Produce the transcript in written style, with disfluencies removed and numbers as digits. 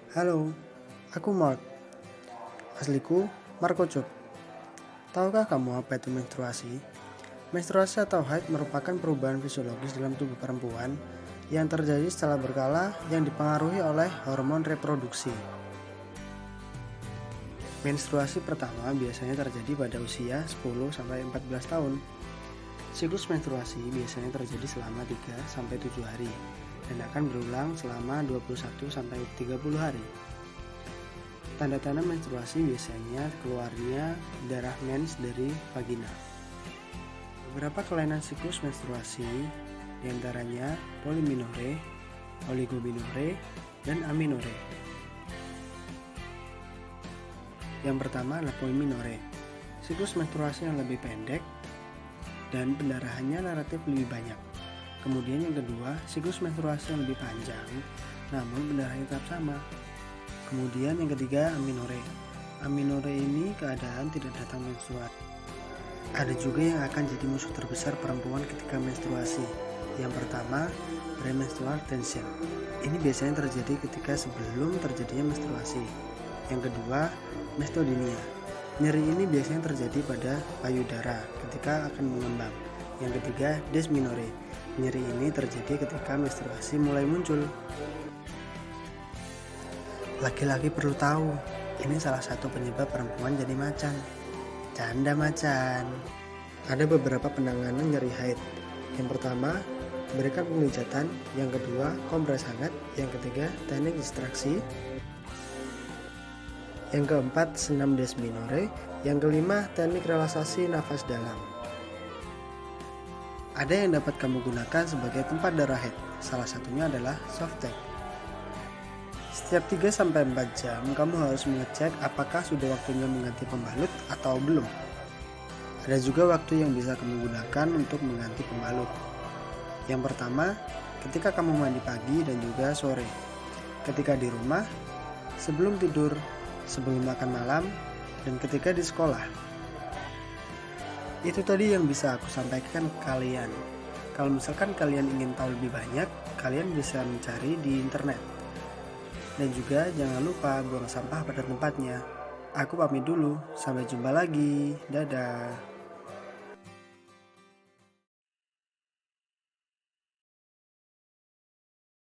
Halo, aku Mark. Asliku Marco Cuk. Tahukah kamu apa itu menstruasi? Menstruasi atau haid merupakan perubahan fisiologis dalam tubuh perempuan yang terjadi secara berkala yang dipengaruhi oleh hormon reproduksi. Menstruasi pertama biasanya terjadi pada usia 10-14 tahun. Siklus menstruasi biasanya terjadi selama 3-7 hari dan akan berulang selama 21-30 hari. Tanda-tanda menstruasi biasanya keluarnya darah mens dari vagina. Beberapa kelainan siklus menstruasi diantaranya poliminore, oligominore, dan aminore. Yang pertama adalah poliminore, siklus menstruasi yang lebih pendek dan pendarahannya relatif lebih banyak. Kemudian yang kedua, siklus menstruasi yang lebih panjang, namun pendarahannya tetap sama. Kemudian yang ketiga, aminore. Aminore ini keadaan tidak datang menstruasi. Ada juga yang akan jadi musuh terbesar perempuan ketika menstruasi. Yang pertama, premenstrual tension. Ini biasanya terjadi ketika sebelum terjadinya menstruasi. Yang kedua, mestodynia. Nyeri ini biasanya terjadi pada payudara ketika akan mengembang. Yang ketiga, dysmenorrhea. Nyeri ini terjadi ketika menstruasi mulai muncul. Laki-laki perlu tahu, ini salah satu penyebab perempuan jadi macan. Canda macan. Ada beberapa penanganan nyeri haid. Yang pertama, berikan pemijatan. Yang kedua, kompres hangat. Yang ketiga, teknik distraksi. Yang keempat, senam dysmenorrhea. Yang kelima, teknik relaksasi nafas dalam. Ada yang dapat kamu gunakan sebagai tempat darah haid. Salah satunya adalah Softtek. Setiap 3-4 jam kamu harus mengecek apakah sudah waktunya mengganti pembalut atau belum. Ada juga waktu yang bisa kamu gunakan untuk mengganti pembalut. Yang pertama, ketika kamu mandi pagi dan juga sore. Ketika di rumah, sebelum tidur, sebelum makan malam, dan ketika di sekolah. Itu tadi yang bisa aku sampaikan ke kalian. Kalau misalkan kalian ingin tahu lebih banyak, kalian bisa mencari di internet. Dan juga jangan lupa buang sampah pada tempatnya. Aku pamit dulu, sampai jumpa lagi. Dadah.